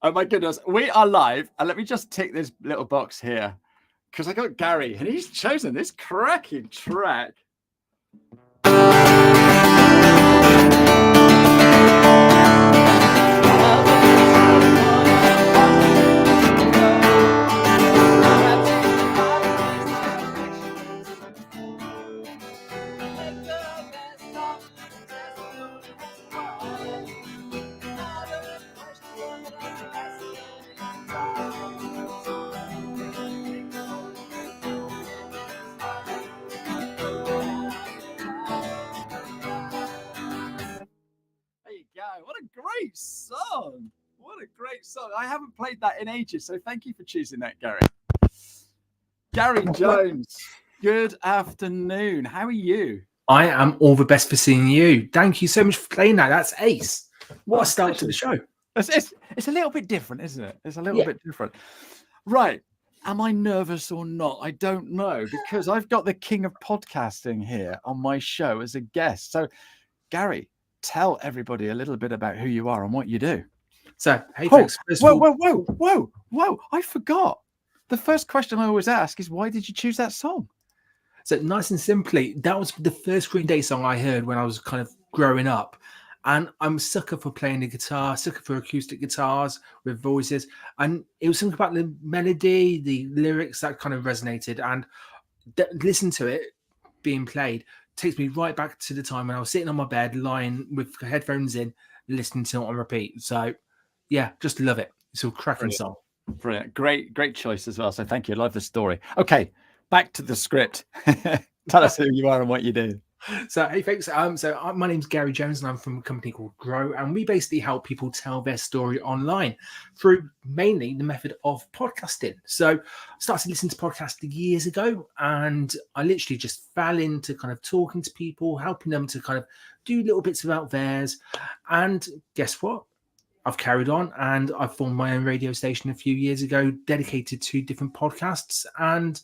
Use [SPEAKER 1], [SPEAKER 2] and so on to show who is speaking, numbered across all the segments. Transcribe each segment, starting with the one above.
[SPEAKER 1] Oh my goodness, we are live. And let me just tick this little box here because I got Gary and he's chosen this cracking track. What a great song. What a great song. I haven't played that in ages, so thank you for choosing that, Gary. Gary Jones, good afternoon. How are you?
[SPEAKER 2] I am all the best for seeing you. Thank you so much for playing that. That's ace. What a start to the show.
[SPEAKER 1] It's a little bit different, isn't it? It's a little bit different. Right. Am I nervous or not? I don't know, because I've got the king of podcasting here on my show as a guest. So, Gary, tell everybody a little bit about who you are and what you do.
[SPEAKER 2] So, hey, folks.
[SPEAKER 1] Whoa. I forgot. The first question I always ask is, why did you choose that song?
[SPEAKER 2] So, nice and simply, that was the first Green Day song I heard when I was kind of growing up. And I'm a sucker for playing the guitar, sucker for acoustic guitars with voices. And it was something about the melody, the lyrics that kind of resonated. And listen to it being played takes me right back to the time when I was sitting on my bed, lying with headphones in, listening to it on repeat. So, yeah, just love it. It's a cracking song.
[SPEAKER 1] Brilliant. Great choice as well. So thank you. Love the story. Okay, back to the script. Tell us who you are and what you do.
[SPEAKER 2] So, hey, folks. My name's Gary Jones, and I'm from a company called Grow, and we basically help people tell their story online through mainly the method of podcasting. So, I started listening to podcasting years ago, and I literally just fell into kind of talking to people, helping them to kind of do little bits about theirs. And guess what? I've carried on, and I formed my own radio station a few years ago, dedicated to different podcasts, and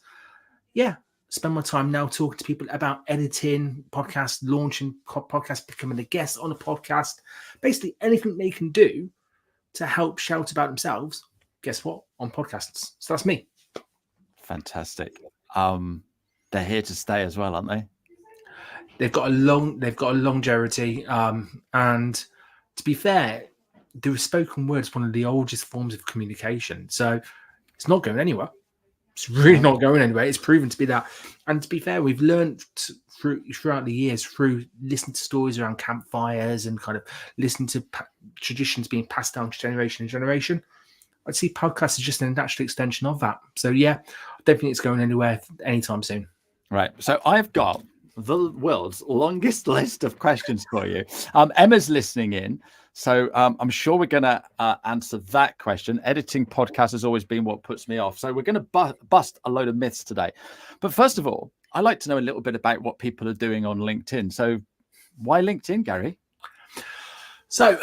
[SPEAKER 2] yeah. Spend my time now talking to people about editing podcasts, launching podcasts, becoming a guest on a podcast, basically anything they can do to help shout about themselves. Guess what? On podcasts. So that's me.
[SPEAKER 1] Fantastic. They're here to stay as well, aren't they?
[SPEAKER 2] They've got a longevity. And to be fair, the spoken word is one of the oldest forms of communication. So it's not going anywhere. It's really not going anywhere. It's proven to be that. And to be fair, we've learned throughout the years through listening to stories around campfires and kind of listening to traditions being passed down to generation to generation. I'd see podcasts as just a natural extension of that. So, yeah, I don't think it's going anywhere anytime soon.
[SPEAKER 1] Right. So I've got the world's longest list of questions for you. Emma's listening in. So I'm sure we're going to answer that question. Editing podcasts has always been what puts me off. So we're going to bust a load of myths today. But first of all, I'd like to know a little bit about what people are doing on LinkedIn. So why LinkedIn, Gary?
[SPEAKER 2] So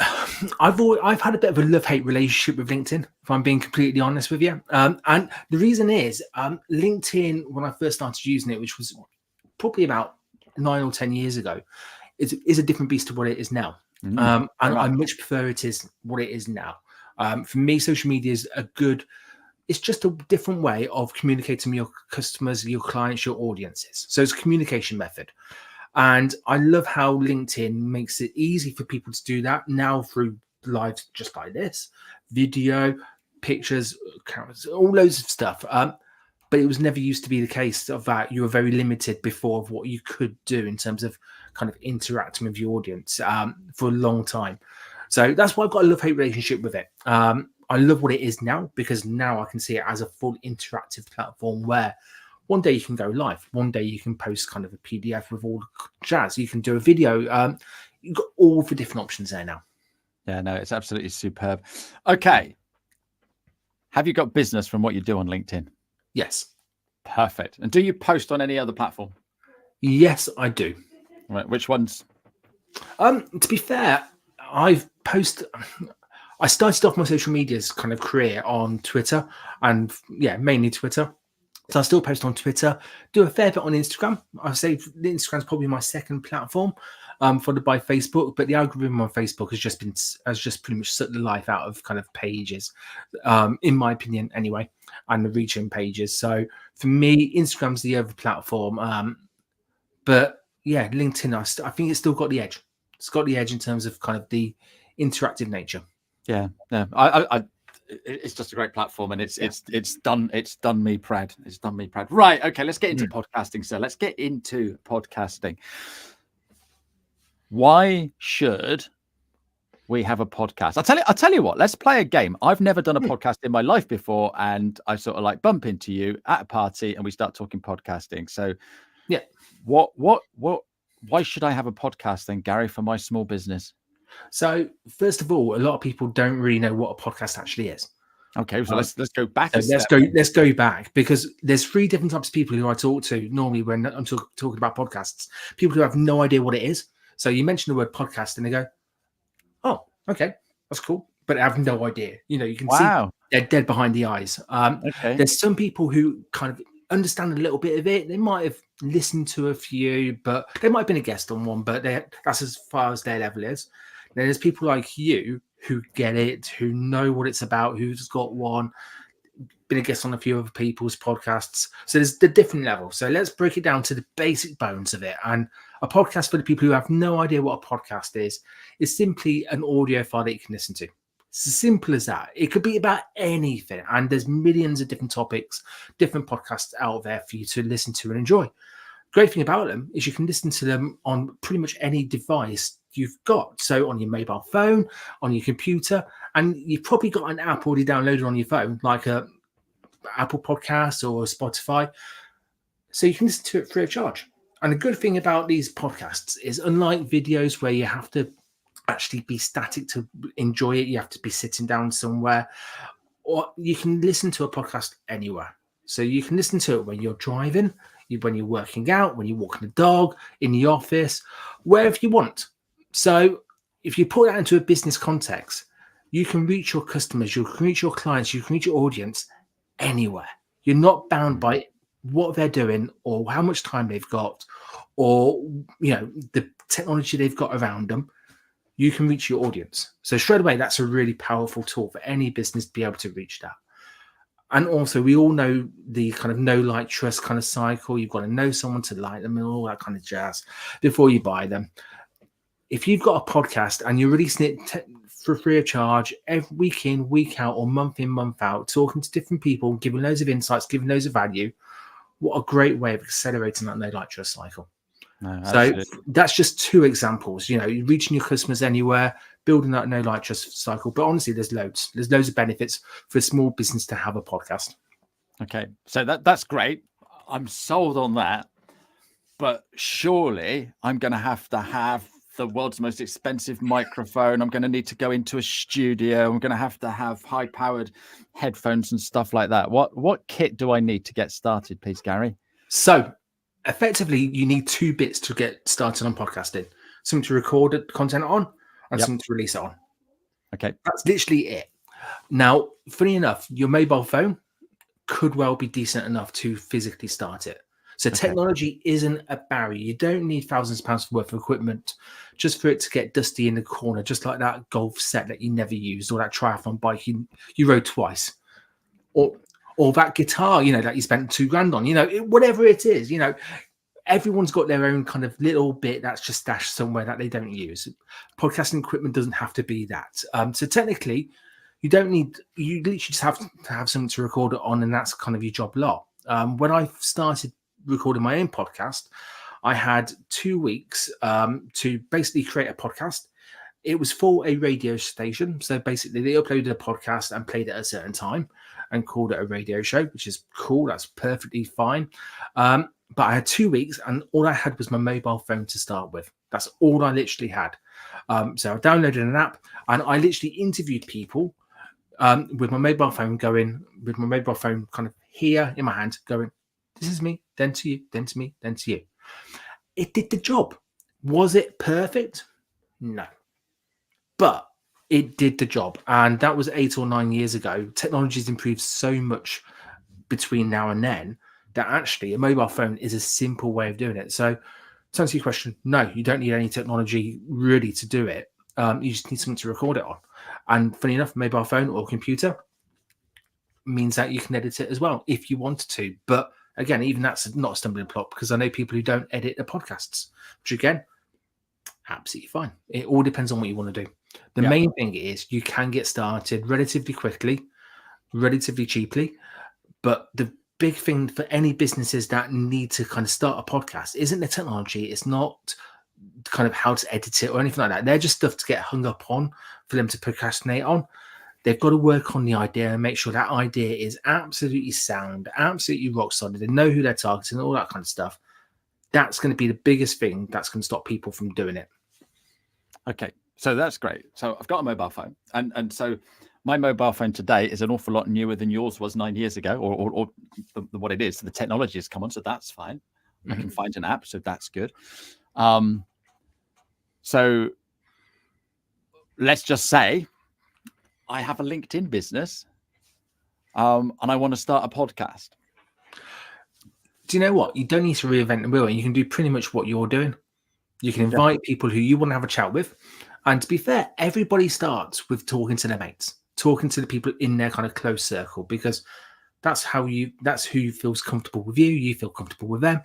[SPEAKER 2] I've had a bit of a love-hate relationship with LinkedIn, if I'm being completely honest with you. And the reason is LinkedIn, when I first started using it, which was probably about 9 or 10 years ago, is a different beast to what it is now. And I much prefer it is what it is now. For me, social media is it's just a different way of communicating with your customers, your clients, your audiences. So it's a communication method. And I love how LinkedIn makes it easy for people to do that now through lives just like this, video, pictures, cameras, all loads of stuff. But it was never used to be the case of that. You were very limited before of what you could do in terms of kind of interacting with your audience for a long time. So that's why I've got a love-hate relationship with it. I love what it is now because now I can see it as a full interactive platform where one day you can go live. One day you can post kind of a PDF with all the jazz. You can do a video. You've got all the different options there now.
[SPEAKER 1] Yeah, no, it's absolutely superb. Okay. Have you got business from what you do on LinkedIn?
[SPEAKER 2] Yes.
[SPEAKER 1] Perfect. And do you post on any other platform?
[SPEAKER 2] Yes, I do.
[SPEAKER 1] Right. Which ones?
[SPEAKER 2] To be fair, I started off my social media's kind of career on Twitter and mainly Twitter. So I still post on Twitter, do a fair bit on Instagram. I say Instagram's probably my second platform. followed by Facebook. But the algorithm on Facebook has just pretty much sucked the life out of kind of pages, in my opinion, anyway, and the reaching pages. So for me, Instagram's the other platform. But yeah, LinkedIn, I think it's still got the edge. It's got the edge in terms of kind of the interactive nature.
[SPEAKER 1] Yeah, it's just a great platform, and it's done me proud. It's done me proud. Right, okay, let's get into podcasting. So let's get into podcasting. Why should we have a podcast? I'll tell you what. Let's play a game. I've never done a podcast in my life before, and I sort of like bump into you at a party, and we start talking podcasting. So,
[SPEAKER 2] yeah,
[SPEAKER 1] why should I have a podcast then, Gary, for my small business?
[SPEAKER 2] So first of all, a lot of people don't really know what a podcast actually is.
[SPEAKER 1] Okay, so let's go back.
[SPEAKER 2] Let's go back, because there's 3 different types of people who I talk to normally when I'm talking about podcasts. People who have no idea what it is. So you mention the word podcast and they go, "Oh, okay, that's cool," but I have no idea. You know, you can see they're dead behind the eyes.
[SPEAKER 1] Okay.
[SPEAKER 2] There's some people who kind of understand a little bit of it. They might have listened to a few, but they might have been a guest on one, but that's as far as their level is. Then there's people like you who get it, who know what it's about, who's got one, been a guest on a few other people's podcasts. So there's the different levels. So let's break it down to the basic bones of it. And a podcast, for the people who have no idea what a podcast is simply an audio file that you can listen to. It's as simple as that. It could be about anything. And there's millions of different topics, different podcasts out there for you to listen to and enjoy. Great thing about them is you can listen to them on pretty much any device you've got. So on your mobile phone, on your computer, and you've probably got an app already downloaded on your phone, like a Apple Podcast or Spotify. So you can listen to it free of charge. And the good thing about these podcasts is, unlike videos where you have to actually be static to enjoy it, you have to be sitting down somewhere, or you can listen to a podcast anywhere. So you can listen to it when you're driving, when you're working out, when you're walking the dog, in the office, wherever you want. So if you put that into a business context, you can reach your customers, you can reach your clients, you can reach your audience anywhere. You're not bound by what they're doing or how much time they've got, or the technology they've got around them. You can reach your audience. So straight away, that's a really powerful tool for any business to be able to reach that. And also, we all know the kind of know, like, trust kind of cycle. You've got to know someone to like them and all that kind of jazz before you buy them. If you've got a podcast and you're releasing it for free of charge every week in, week out, or month in, month out, talking to different people, giving loads of insights, giving loads of value, what a great way of accelerating that know, like, trust cycle.
[SPEAKER 1] No,
[SPEAKER 2] so that's just 2 examples. Reaching your customers anywhere, building that know, like, trust cycle. But honestly, there's loads of benefits for a small business to have a podcast.
[SPEAKER 1] Okay, so that's great. I'm sold on that. But surely I'm going to have the world's most expensive microphone. I'm going to need to go into a studio. I'm going to have high-powered headphones and stuff like that. What kit do I need to get started, please, Gary?
[SPEAKER 2] So effectively, you need 2 bits to get started on podcasting: something to record content on, and something to release it on.
[SPEAKER 1] Okay,
[SPEAKER 2] that's literally it. Now, funny enough, your mobile phone could well be decent enough to physically start it. So technology isn't a barrier. You don't need thousands of pounds worth of equipment just for it to get dusty in the corner, just like that golf set that you never used, or that triathlon bike you rode twice, or that guitar, that you spent $2,000 on, whatever it is, everyone's got their own kind of little bit that's just stashed somewhere that they don't use. Podcasting equipment doesn't have to be that. So technically, you literally just have to have something to record it on, and that's kind of your job lot. When I started recording my own podcast, I had 2 weeks to basically create a podcast. It was for a radio station. So basically, they uploaded a podcast and played it at a certain time and called it a radio show, which is cool. That's perfectly fine. But I had 2 weeks, and all I had was my mobile phone to start with. That's all I literally had. So I downloaded an app, and I literally interviewed people with my mobile phone kind of here in my hand, going, this is me, then to you, then to me, then to you. It did the job. Was it perfect? No. But it did the job. And that was 8 or 9 years ago. Technology's improved so much between now and then that actually a mobile phone is a simple way of doing it. So To answer your question, no, you don't need any technology really to do it. You just need something to record it on. And funny enough, mobile phone or computer means that you can edit it as well if you wanted to. But again, even that's not a stumbling block, because I know people who don't edit the podcasts, which again, absolutely fine. It all depends on what you want to do. The main thing is you can get started relatively quickly, relatively cheaply. But the big thing for any businesses that need to kind of start a podcast isn't the technology. It's not kind of how to edit it or anything like that. They're just stuff to get hung up on for them to procrastinate on. They've got to work on the idea and make sure that idea is absolutely sound, absolutely rock solid. They know who they're targeting, all that kind of stuff. That's going to be the biggest thing that's going to stop people from doing it.
[SPEAKER 1] Okay, so that's great. So I've got a mobile phone, and so my mobile phone today is an awful lot newer than yours was 9 years ago, or what it is. So the technology has come on, so that's fine. I can find an app, so that's good. So let's just say I have a LinkedIn business, and I want to start a podcast.
[SPEAKER 2] Do you know what? You don't need to reinvent the wheel. You can do pretty much what you're doing. You can invite people who you want to have a chat with. And to be fair, everybody starts with talking to their mates, talking to the people in their kind of close circle, because that's who feels comfortable with you. You feel comfortable with them.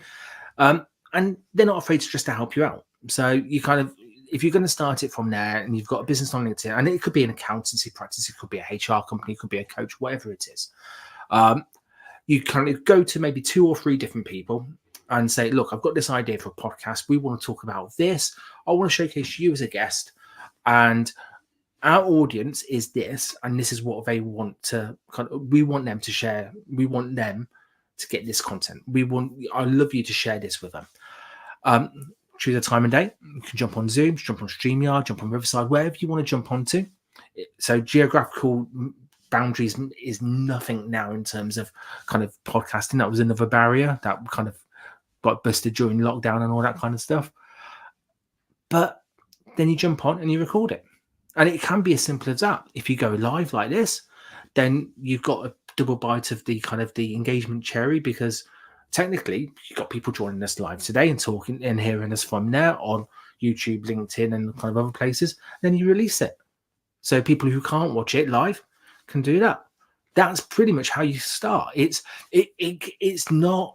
[SPEAKER 2] And they're not afraid to help you out. So you kind of, if you're going to start it from there and you've got a business on LinkedIn, and it could be an accountancy practice, it could be a HR company, it could be a coach, whatever it is. You kind of go to maybe 2 or 3 different people and say, look, I've got this idea for a podcast. We want to talk about this. I want to showcase you as a guest. And our audience is this, and this is what they want to we want them to share. We want them to get this content. I love you to share this with them. Choose a time and date. You can jump on Zoom, jump on StreamYard, jump on Riverside, wherever you want to jump onto. So geographical boundaries is nothing now in terms of kind of podcasting. That was another barrier that kind of got busted during lockdown and all that kind of stuff. But then you jump on and you record it. And it can be as simple as that. If you go live like this, then you've got a double bite of the kind of the engagement cherry, because technically you've got people joining us live today and talking and hearing us from there on YouTube, LinkedIn, and kind of other places. Then you release it. So people who can't watch it live can do that. That's pretty much how you start. It's not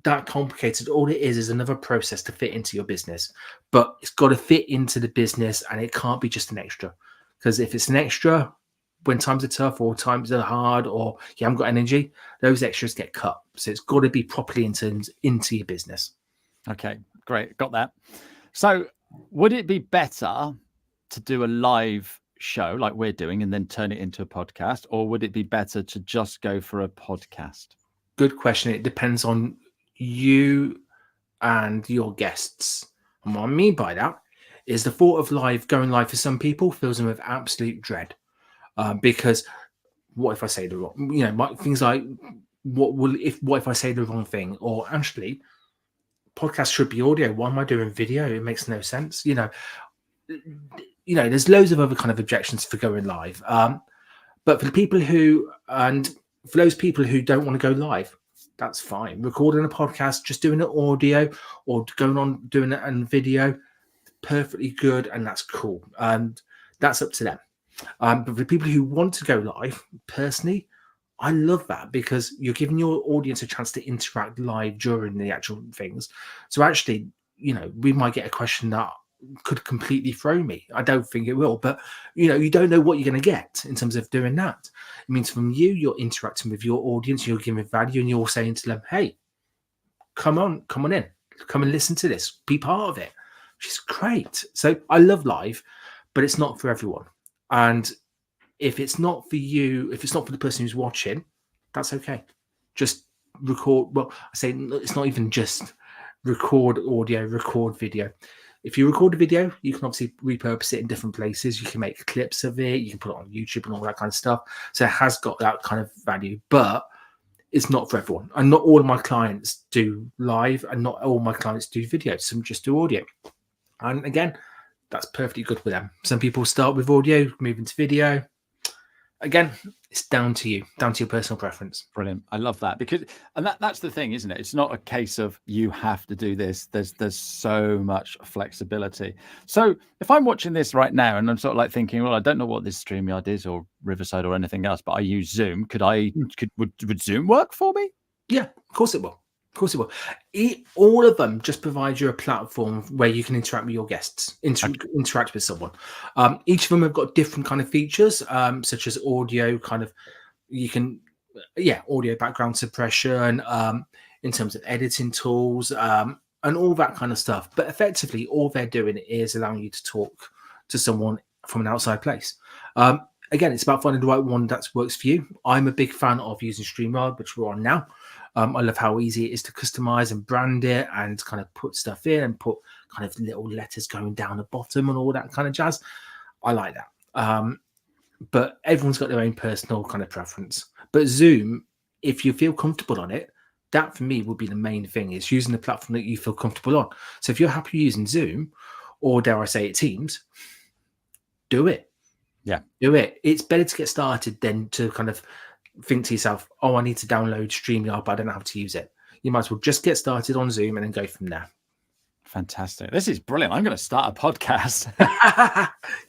[SPEAKER 2] that complicated. All it is another process to fit into your business, but it's got to fit into the business, and it can't be just an extra. Because if it's an extra when times are tough or times are hard or you haven't got energy, those extras get cut. So it's got to be properly into your business.
[SPEAKER 1] Okay, great, got that. So would it be better to do a live show like we're doing and then turn it into a podcast, or would it be better to just go for a podcast?
[SPEAKER 2] Good question. It depends on you and your guests. And what I mean by that is the thought of going live for some people fills them with absolute dread, because what if I say the wrong, things like what if I say the wrong thing, or actually podcast should be audio, why am I doing video? It makes no sense. There's loads of other kind of objections for going live, but for those people who don't want to go live, that's fine. Recording a podcast, just doing it audio, or going on doing it in video, perfectly good, and that's cool. And that's up to them. But for people who want to go live, personally, I love that, because you're giving your audience a chance to interact live during the actual things. So actually, we might get a question that could completely throw me. I don't think it will, but you don't know what you're going to get in terms of doing that. It means from you're interacting with your audience, you're giving value, and you're saying to them, hey, come on in, come and listen to this, be part of it, which is great. So I love live, but it's not for everyone. And if it's not for you, if it's not for the person who's watching, that's okay. Just record. Well, I say it's not even just record audio, record video. If you record a video, you can obviously repurpose it in different places. You can make clips of it. You can put it on YouTube and all that kind of stuff. So it has got that kind of value, but it's not for everyone. And not all of my clients do live, and not all my clients do video. Some just do audio. And again, that's perfectly good with them. Some people start with audio, move into video. Again, It's down to you, down to your personal preference.
[SPEAKER 1] Brilliant. I love that because, and that's the thing, isn't it? It's not a case of you have to do this. There's so much flexibility. So if I'm watching this right now and I'm sort of like thinking, well, I don't know what this StreamYard is or Riverside or anything else, but I use Zoom. Would Zoom work for me?
[SPEAKER 2] Yeah, of course it will. Of course it will. All of them just provide you a platform where you can interact with your guests, interact with someone. Each of them have got different kind of features, such as audio, kind of, you can, audio background suppression, in terms of editing tools, and all that kind of stuff. But effectively, all they're doing is allowing you to talk to someone from an outside place. Again, it's about finding the right one that works for you. I'm a big fan of using StreamYard, which we're on now. I love how easy it is to customize and brand it and kind of put stuff in and put kind of little letters going down the bottom and all that kind of jazz. I like that. But everyone's got their own personal kind of preference. But Zoom, if you feel comfortable on it, that for me would be the main thing, is using the platform that you feel comfortable on. So if you're happy using Zoom, or dare I say it, Teams, do it.
[SPEAKER 1] Yeah.
[SPEAKER 2] Do it. It's better to get started than to kind of think to yourself, oh, I need to download StreamYard, but I don't know how to use it. You might as well just get started on Zoom and then go from there.
[SPEAKER 1] Fantastic. This is brilliant. I'm going to start a podcast.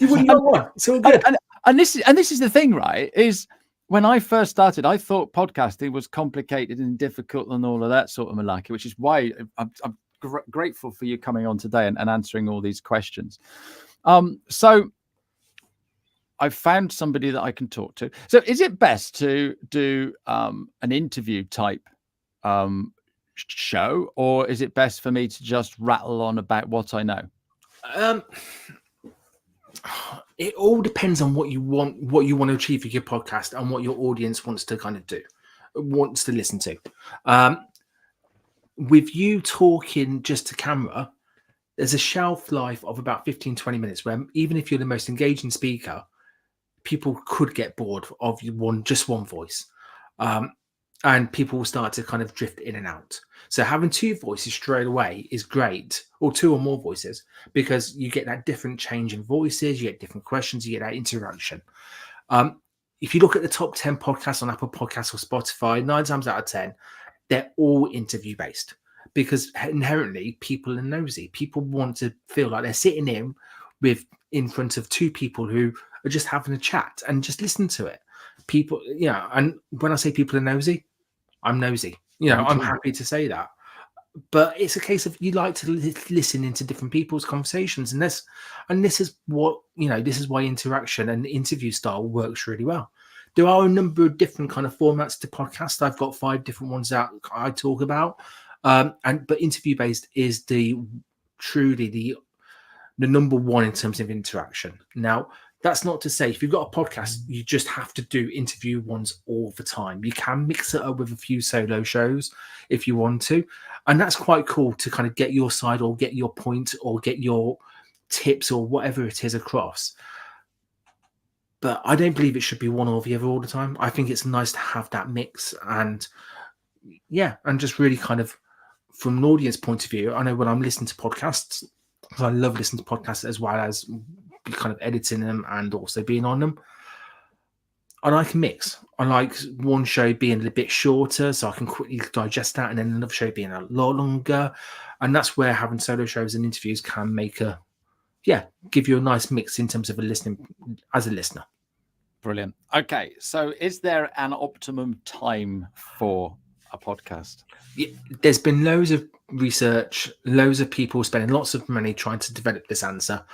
[SPEAKER 2] You wouldn't know one. It's all good.
[SPEAKER 1] And this is the thing, right? Is when I first started, I thought podcasting was complicated and difficult and all of that sort of malarkey, which is why I'm grateful for you coming on today and answering all these questions. So I found somebody that I can talk to. So is it best to do an interview type show, or is it best for me to just rattle on about what I know?
[SPEAKER 2] It all depends on what you want to achieve with your podcast and what your audience wants to kind of do, wants to listen to. With you talking just to camera, there's a shelf life of about 15-20 minutes where even if you're the most engaging speaker, people could get bored of just one voice. And people will start to kind of drift in and out. So having two voices straight away is great, or two or more voices, because you get that different change in voices, you get different questions, you get that interaction. If you look at the top 10 podcasts on Apple Podcasts or Spotify, 9 times out of 10, they're all interview based, because inherently people are nosy. People want to feel like they're sitting in front of two people who are just having a chat and just listen to it. People, and when I say people are nosy, I'm nosy. I'm happy to say that. But it's a case of you like to listen into different people's conversations, and this is what this is why interaction and interview style works really well. There are a number of different kind of formats to podcast. I've got 5 different ones that I talk about, but interview based is truly the number one in terms of interaction. Now, that's not to say if you've got a podcast, you just have to do interview ones all the time. You can mix it up with a few solo shows if you want to. And that's quite cool to kind of get your side or get your point or get your tips or whatever it is across. But I don't believe it should be one or the other all the time. I think it's nice to have that mix and just really kind of from an audience point of view, I know when I'm listening to podcasts, because I love listening to podcasts as well as kind of editing them and also being on them, I like a mix. I like one show being a little bit shorter so I can quickly digest that, and then another show being a lot longer. And that's where having solo shows and interviews can make give you a nice mix in terms of as a listener.
[SPEAKER 1] Brilliant. Okay, so is there an optimum time for a podcast?
[SPEAKER 2] There's been loads of research, loads of people spending lots of money trying to develop this answer.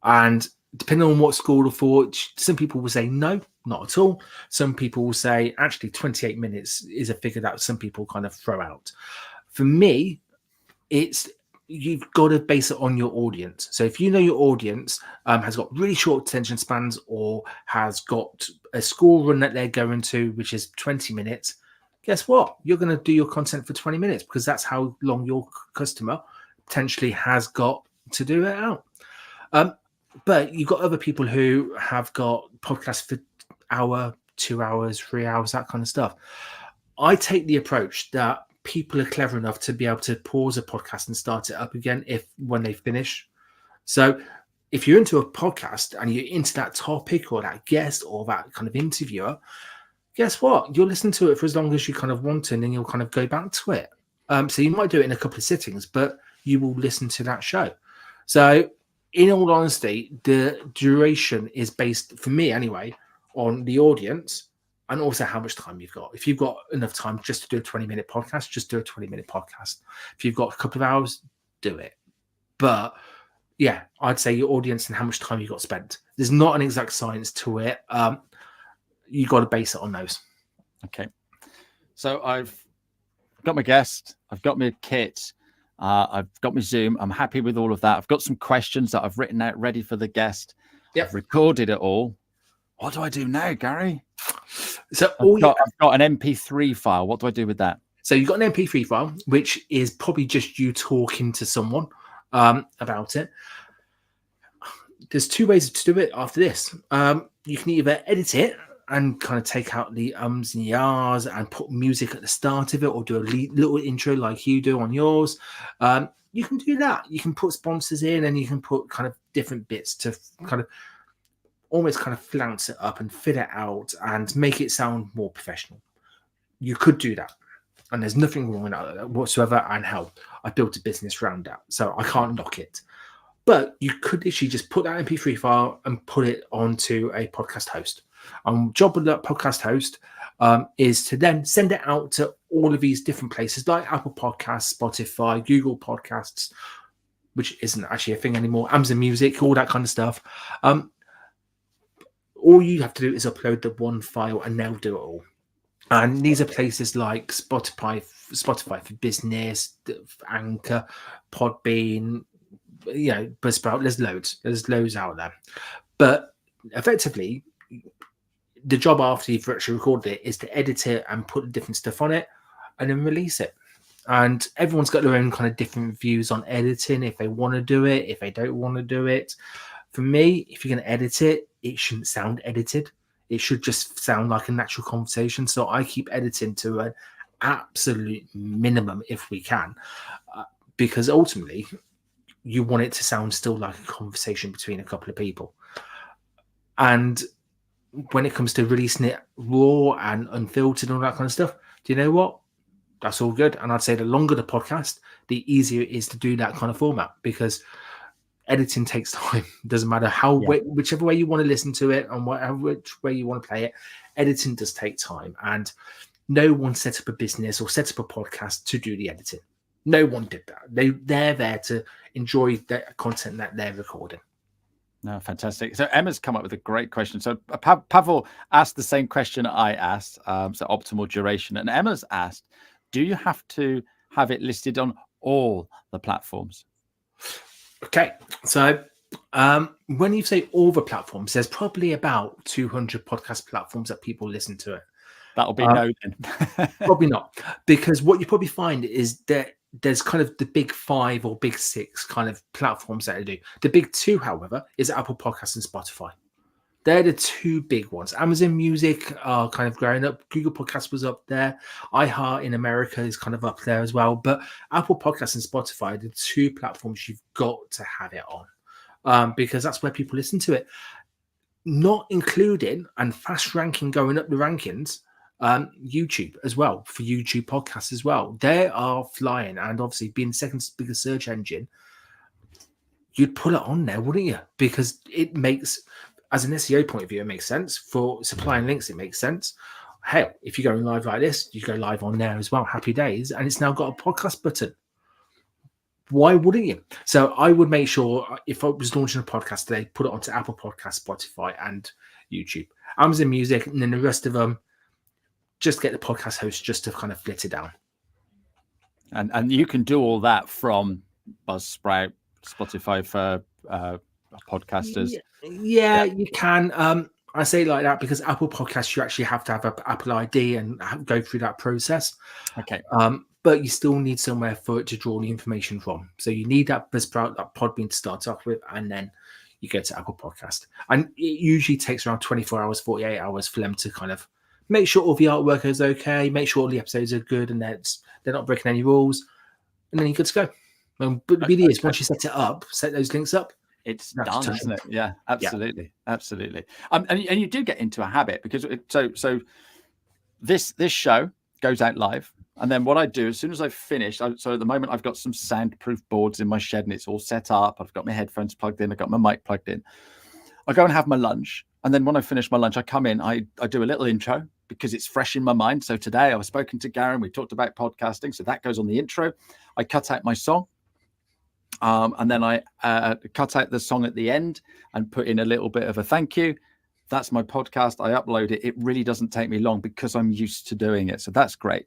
[SPEAKER 2] And depending on what school of thought, some people will say no, not at all. Some people will say actually 28 minutes is a figure that some people kind of throw out. For me, you've got to base it on your audience. So if you know your audience has got really short attention spans or has got a school run that they're going to, which is 20 minutes, guess what? You're going to do your content for 20 minutes because that's how long your customer potentially has got to do it out. But you've got other people who have got podcasts for hour, 2 hours, 3 hours, that kind of stuff. I take the approach that people are clever enough to be able to pause a podcast and start it up again when they finish. So if you're into a podcast and you're into that topic or that guest or that kind of interviewer, guess what? You'll listen to it for as long as you kind of want to, and then you'll kind of go back to it. So you might do it in a couple of sittings, but you will listen to that show. So in all honesty, the duration is based, for me anyway, on the audience and also how much time you've got. If you've got enough time just to do a 20-minute podcast, just do a 20-minute podcast. If you've got a couple of hours, do it. But yeah, I'd say your audience and how much time you got spent. There's not an exact science to it. You got to base it on those.
[SPEAKER 1] Okay. So I've got my guest, I've got my kit, I've got my Zoom. I'm happy with all of that. I've got some questions that I've written out ready for the guest.
[SPEAKER 2] Yep.
[SPEAKER 1] I've recorded it all. What do I do now, Gary?
[SPEAKER 2] So
[SPEAKER 1] I've got an MP3 file. What do I do with that?
[SPEAKER 2] So you've got an MP3 file, which is probably just you talking to someone about it. There's two ways to do it after this. You can either edit it and kind of take out the ums and yahs and put music at the start of it, or do a little intro like you do on yours. You can do that. You can put sponsors in, and you can put kind of different bits to kind of almost kind of flounce it up and fit it out and make it sound more professional. You could do that, and there's nothing wrong with that whatsoever. And hell, I built a business around that, so I can't knock it. But you could actually just put that MP3 file and put it onto a podcast host. Job of that podcast host is to then send it out to all of these different places like Apple Podcasts, Spotify, Google Podcasts, which isn't actually a thing anymore, Amazon Music, all that kind of stuff. All you have to do is upload the one file and they'll do it all. And these are places like Spotify for Business, Anchor, Podbean, Buzzsprout. There's loads out there. But effectively, the job after you've actually recorded it is to edit it and put different stuff on it and then release it. And everyone's got their own kind of different views on editing, if they want to do it, if they don't want to do it. For me, if you're going to edit it, it shouldn't sound edited. It should just sound like a natural conversation. So I keep editing to an absolute minimum if we can, because ultimately you want it to sound still like a conversation between a couple of people. And when it comes to releasing it raw and unfiltered and all that kind of stuff, do you know what? That's all good. And I'd say the longer the podcast, the easier it is to do that kind of format, because editing takes time. It doesn't matter whichever way you want to listen to it and which way you want to play it, editing does take time. And no one set up a business or set up a podcast to do the editing. No one did that. They're there to enjoy the content that they're recording.
[SPEAKER 1] No, fantastic. So Emma's come up with a great question. So Pavel asked the same question I asked, so optimal duration. And Emma's asked, do you have to have it listed on all the platforms?
[SPEAKER 2] Okay. So when you say all the platforms, there's probably about 200 podcast platforms that people listen to it.
[SPEAKER 1] That'll be no then.
[SPEAKER 2] Probably not. Because what you probably find is that there's kind of the big 5 or big 6 kind of platforms that I do. The big 2, however, is Apple Podcasts and Spotify. They're the 2 big ones. Amazon Music are kind of growing up. Google Podcasts was up there. iHeart in America is kind of up there as well. But Apple Podcasts and Spotify are the 2 platforms you've got to have it on, because that's where people listen to it. Not including, and fast ranking going up the rankings, YouTube as well, for YouTube podcasts as well. They are flying, and obviously being the second biggest search engine, you'd put it on there, wouldn't you? Because it makes, as an SEO point of view, it makes sense. For supplying links, it makes sense. Hell, if you're going live like this, you go live on there as well. Happy days. And it's now got a podcast button. Why wouldn't you? So I would make sure, if I was launching a podcast today, put it onto Apple Podcasts, Spotify, and YouTube. Amazon Music, and then the rest of them, just get the podcast host just to kind of flit it down.
[SPEAKER 1] And you can do all that from Buzzsprout, Spotify for podcasters.
[SPEAKER 2] Yeah, you can. I say it like that because Apple Podcasts, you actually have to have an Apple ID and go through that process.
[SPEAKER 1] Okay.
[SPEAKER 2] But you still need somewhere for it to draw the information from. So you need that Buzzsprout, that Podbean to start off with, and then you go to Apple Podcast. And it usually takes around 24 hours, 48 hours for them to kind of make sure all the artwork is okay, make sure all the episodes are good and they're not breaking any rules, and then you're good to go. But the beauty is, once you set it up, set those links up,
[SPEAKER 1] it's
[SPEAKER 2] That's
[SPEAKER 1] done,
[SPEAKER 2] totally.
[SPEAKER 1] isn't it? Yeah,
[SPEAKER 2] Yeah.
[SPEAKER 1] absolutely. And you do get into a habit because so this show goes out live, and then what I do as soon as I've finished, so at the moment I've got some soundproof boards in my shed and it's all set up. I've got my headphones plugged in, I've got my mic plugged in. I go and have my lunch, and then when I finish my lunch, I come in, I do a little intro because it's fresh in my mind. So today I was spoken to Garen, we talked about podcasting, so that goes on the intro. I cut out my song, and then I cut out the song at the end and put in a little bit of a thank you. That's my podcast. I upload it. It really doesn't take me long because I'm used to doing it. So that's great.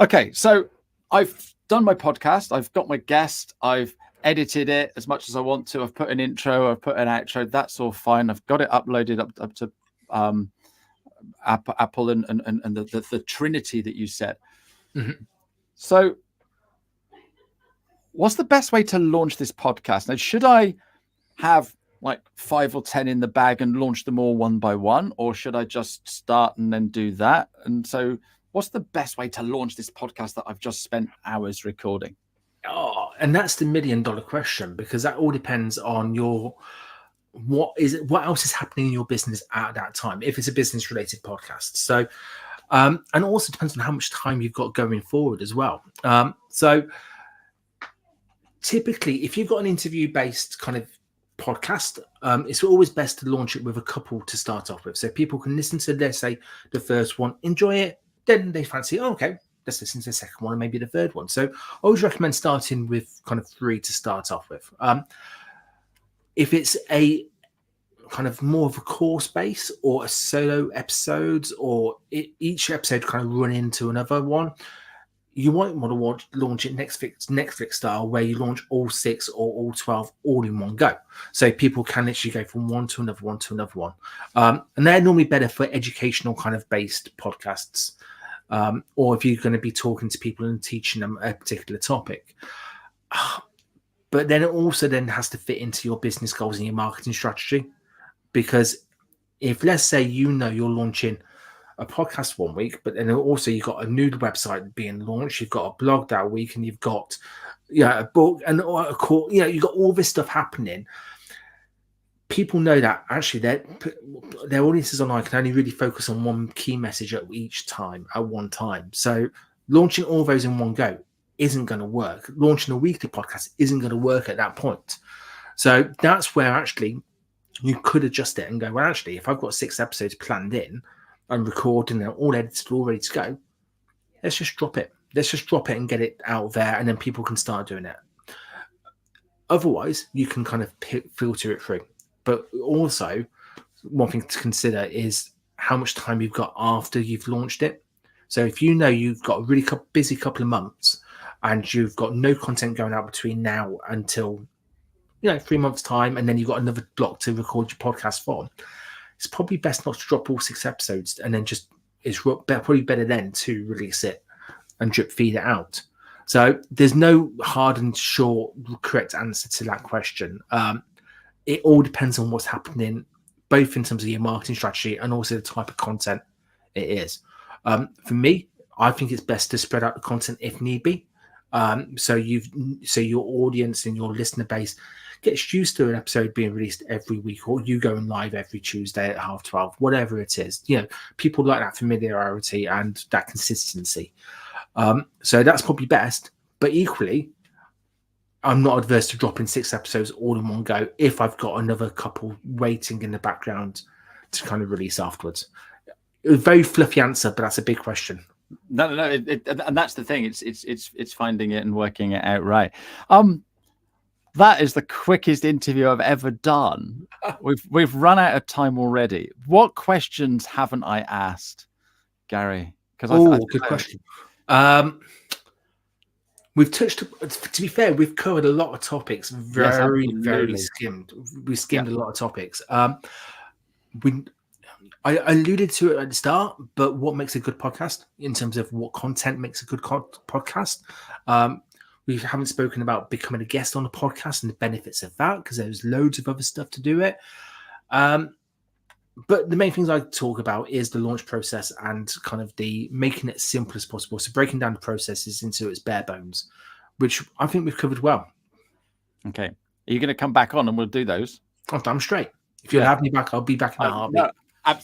[SPEAKER 1] Okay, so I've done my podcast. I've got my guest. I've edited it as much as I want to. I've put an intro. I've put an outro. That's all fine. I've got it uploaded up to Apple and the Trinity that you said.
[SPEAKER 2] Mm-hmm.
[SPEAKER 1] So what's the best way to launch this podcast? Now, should I have like 5 or 10 in the bag and launch them all one by one, or should I just start and then do that? And so what's the best way to launch this podcast that I've just spent hours recording?
[SPEAKER 2] Oh, and that's the $1 million question, because that all depends on what else is happening in your business at that time, if it's a business related podcast. So and also depends on how much time you've got going forward as well. So typically, if you've got an interview based kind of podcast, it's always best to launch it with a couple to start off with, so people can listen to, let's say, the first one, enjoy it, then they fancy, oh, okay, let's listen to the second one and maybe the third one. So I always recommend starting with kind of 3 to start off with. If it's a kind of more of a course base or a solo episodes, or each episode kind of run into another one, you won't want to launch it Netflix style, where you launch all 6 or all 12 all in one go. So people can literally go from one to another one to another one. And they're normally better for educational kind of based podcasts. Or if you're going to be talking to people and teaching them a particular topic. But then it also then has to fit into your business goals and your marketing strategy. Because if, let's say, you're launching a podcast one week, but then also you've got a new website being launched, you've got a blog that week, and you've got a book and a call, you've got all this stuff happening. People know that actually their audiences online can only really focus on one key message at one time. So launching all those in one go isn't going to work. Launching a weekly podcast isn't going to work at that point. So that's where actually you could adjust it and go, well, actually, if I've got 6 episodes planned in and recording and all edited, all ready to go, let's just drop it. Let's just drop it and get it out there, and then people can start doing it. Otherwise, you can kind of filter it through. But also, one thing to consider is how much time you've got after you've launched it. So if you've got a really busy couple of months and you've got no content going out between now until 3 months time, and then you've got another block to record your podcast for, it's probably best not to drop all 6 episodes, and then it's probably better then to release it and drip feed it out. So there's no hard and short correct answer to that question. It all depends on what's happening, both in terms of your marketing strategy and also the type of content it is. For me, I think it's best to spread out the content if need be. So your audience and your listener base gets used to an episode being released every week, or you going live every Tuesday at 12:30, whatever it is. People like that familiarity and that consistency. So that's probably best. But equally, I'm not adverse to dropping 6 episodes all in one go if I've got another couple waiting in the background to kind of release afterwards. A very fluffy answer, but that's a big question.
[SPEAKER 1] No, and that's the thing. It's finding it and working it out right. That is the quickest interview I've ever done. We've run out of time already. What questions haven't I asked, Gary?
[SPEAKER 2] Good question. We've touched. To be fair, we've covered a lot of topics. Very skimmed. We skimmed a lot of topics. I alluded to it at the start, but what makes a good podcast in terms of what content makes a good podcast? We haven't spoken about becoming a guest on a podcast and the benefits of that, because there's loads of other stuff to do it. But the main things I talk about is the launch process and kind of the making it as simple as possible. So breaking down the processes into its bare bones, which I think we've covered well.
[SPEAKER 1] Okay. Are you going to come back on and we'll do those?
[SPEAKER 2] Oh, damn straight. If you'll have me back, I'll be back in a heartbeat.
[SPEAKER 1] No,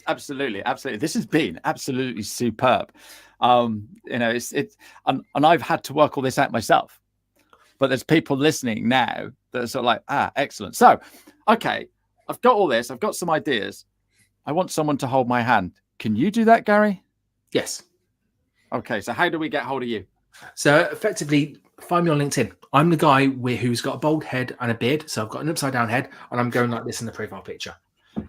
[SPEAKER 1] absolutely. This has been absolutely superb. It's and I've had to work all this out myself, but there's people listening now that are sort of like, excellent. So, okay, I've got all this. I've got some ideas. I want someone to hold my hand. Can you do that, Gary?
[SPEAKER 2] Yes.
[SPEAKER 1] Okay, so how do we get hold of you?
[SPEAKER 2] So effectively, find me on LinkedIn. I'm the guy who's got a bald head and a beard. So I've got an upside down head and I'm going like this in the profile picture.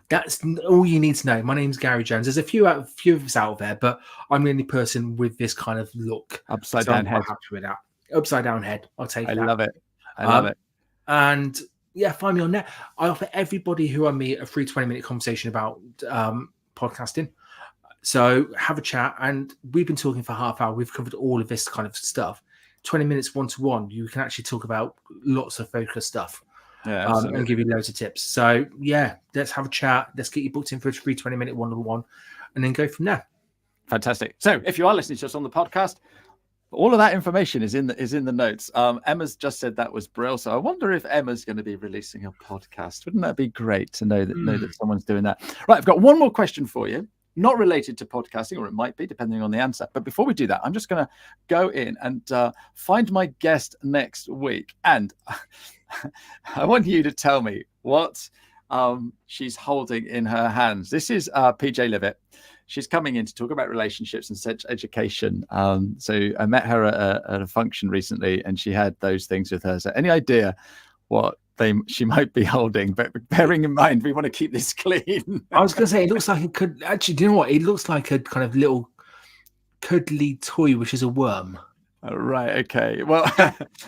[SPEAKER 2] That's all you need to know. My name's Gary Jones. There's a few of us out there, but I'm the only person with this kind of look.
[SPEAKER 1] Upside down head.
[SPEAKER 2] Happy with that. Upside down head. I'll take that.
[SPEAKER 1] I love it. I love it.
[SPEAKER 2] And yeah, find me on there. I offer everybody who I meet a free 20-minute conversation about podcasting. So have a chat, and we've been talking for half hour. We've covered all of this kind of stuff. 20 minutes one-to-one. You can actually talk about lots of focused stuff.
[SPEAKER 1] Yeah,
[SPEAKER 2] and give you loads of tips. So yeah, let's have a chat. Let's get you booked in for a free 20-minute one-on-one, and then go from there.
[SPEAKER 1] Fantastic. So if you are listening to us on the podcast, all of that information is in the notes. Emma's just said that was brilliant. So I wonder if Emma's going to be releasing a podcast. Wouldn't that be great to know that someone's doing that? Right, I've got one more question for you. Not related to podcasting, or it might be, depending on the answer. But before we do that, I'm just going to go in and find my guest next week. And I want you to tell me what she's holding in her hands. This is PJ Livet. She's coming in to talk about relationships and sex education. So I met her at a function recently, and she had those things with her. So any idea what she might be holding, but bearing in mind we want to keep this clean.
[SPEAKER 2] I was going to say, it looks like it could actually, do you know what? It looks like a kind of little cuddly toy, which is a worm.
[SPEAKER 1] Right. Okay. Well,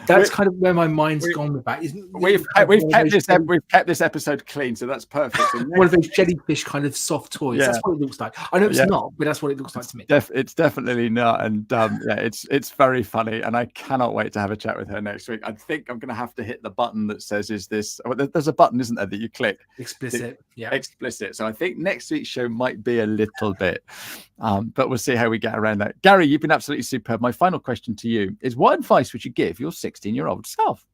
[SPEAKER 2] that's kind of where my mind's gone with that.
[SPEAKER 1] We've kept this episode clean, so that's perfect.
[SPEAKER 2] One of those jellyfish kind of soft toys. Yeah. That's what it looks like. I know it's not, but that's what it looks like to me.
[SPEAKER 1] It's definitely not, and it's very funny, and I cannot wait to have a chat with her next week. I think I'm going to have to hit the button that says, "Is this?" Oh, there's a button, isn't there, that you click?
[SPEAKER 2] Explicit.
[SPEAKER 1] Explicit. So I think next week's show might be a little bit, but we'll see how we get around that. Gary, you've been absolutely superb. My final question to you is, what advice would you give your 16-year-old self?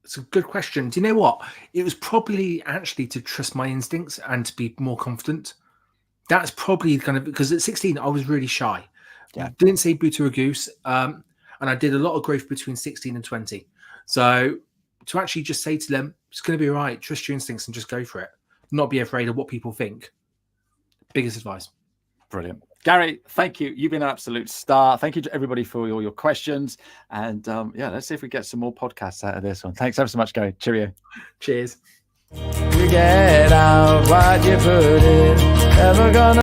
[SPEAKER 2] It's a good question. Do you know what? It was probably actually to trust my instincts and to be more confident. That's probably kind of, because at 16 I was really shy.
[SPEAKER 1] Yeah.
[SPEAKER 2] Didn't say boo to a goose. And I did a lot of growth between 16 and 20. So to actually just say to them, it's going to be all right, trust your instincts and just go for it. Not be afraid of what people think. Biggest advice.
[SPEAKER 1] Brilliant. Gary, thank you. You've been an absolute star. Thank you to everybody for all your questions. And let's see if we get some more podcasts out of this one. Thanks ever so much, Gary. Cheerio.
[SPEAKER 2] Cheers.
[SPEAKER 3] You get out what you put in. Never gonna